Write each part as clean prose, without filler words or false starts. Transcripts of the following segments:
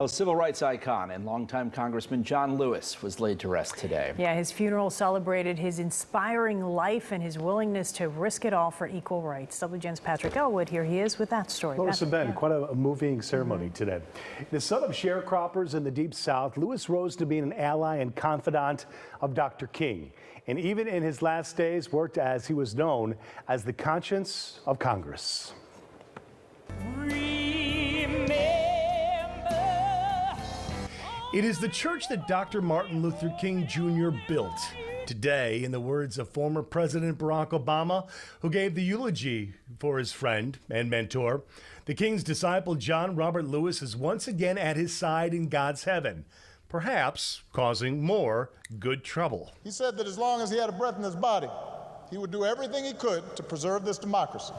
A civil rights icon and longtime Congressman John Lewis was laid to rest today. Yeah, his funeral celebrated his inspiring life and his willingness to risk it all for equal rights. WGN's Patrick Elwood, here he is with that story. Lois and Ben, quite a moving ceremony today. The son of sharecroppers in the Deep South, Lewis rose to be an ally and confidant of Dr. King. And even in his last days, worked as he was known as the conscience of Congress. It is the church that Dr. Martin Luther King Jr. built. Today, in the words of former President Barack Obama, who gave the eulogy for his friend and mentor, the King's disciple John Robert Lewis is once again at his side in God's heaven, perhaps causing more good trouble. He said that as long as he had a breath in his body, he would do everything he could to preserve this democracy.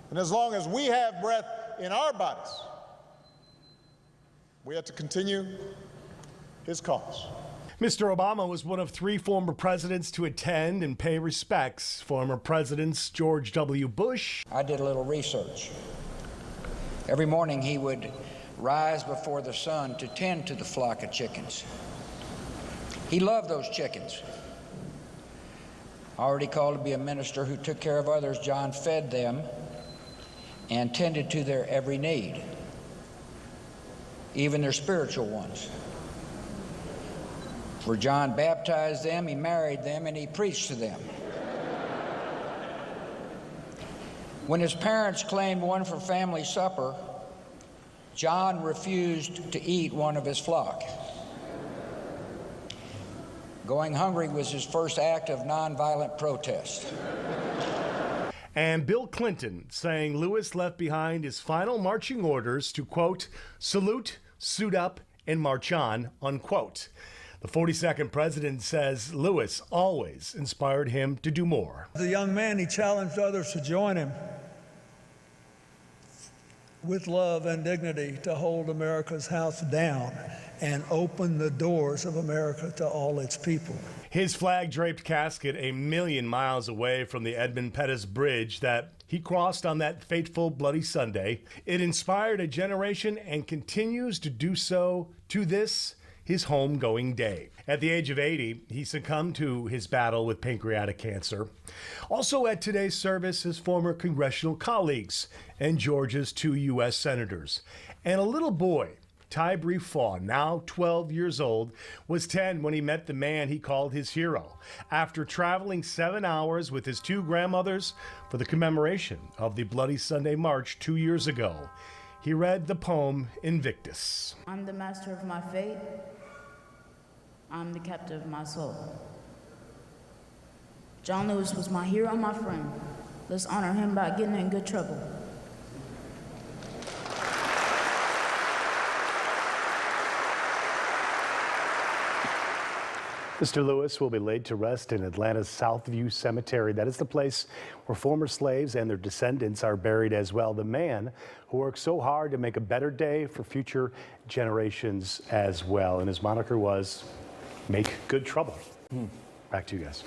And as long as we have breath in our bodies, we have to continue his cause. Mr. Obama was one of 3 former presidents to attend and pay respects. Former presidents George W. Bush. I did a little research. Every morning he would rise before the sun to tend to the flock of chickens. He loved those chickens. Already called to be a minister who took care of others, John fed them and tended to their every need, even their spiritual ones. Where John baptized them, he married them, and he preached to them. When his parents claimed one for family supper, John refused to eat one of his flock. Going hungry was his first act of nonviolent protest. And Bill Clinton saying Lewis left behind his final marching orders to, quote, salute, suit up, and march on, unquote. The 42nd president says Lewis always inspired him to do more. As a young man, he challenged others to join him with love and dignity to hold America's house down and open the doors of America to all its people. His flag-draped casket a million miles away from the Edmund Pettus Bridge that he crossed on that fateful Bloody Sunday. It inspired a generation and continues to do so to this, his homegoing day. At the age of 80, he succumbed to his battle with pancreatic cancer. Also at today's service, his former congressional colleagues and Georgia's 2 U.S. senators. And a little boy, Tybreeze Faw, now 12 years old, was 10 when he met the man he called his hero. After traveling 7 hours with his 2 grandmothers for the commemoration of the Bloody Sunday March 2 years ago, he read the poem Invictus. I'm the master of my fate. I'm the captain of my soul. John Lewis was my hero and my friend. Let's honor him by getting in good trouble. Mr. Lewis will be laid to rest in Atlanta's Southview Cemetery. That is the place where former slaves and their descendants are buried as well. The man who worked so hard to make a better day for future generations as well. And his moniker was, make good trouble. Back to you guys.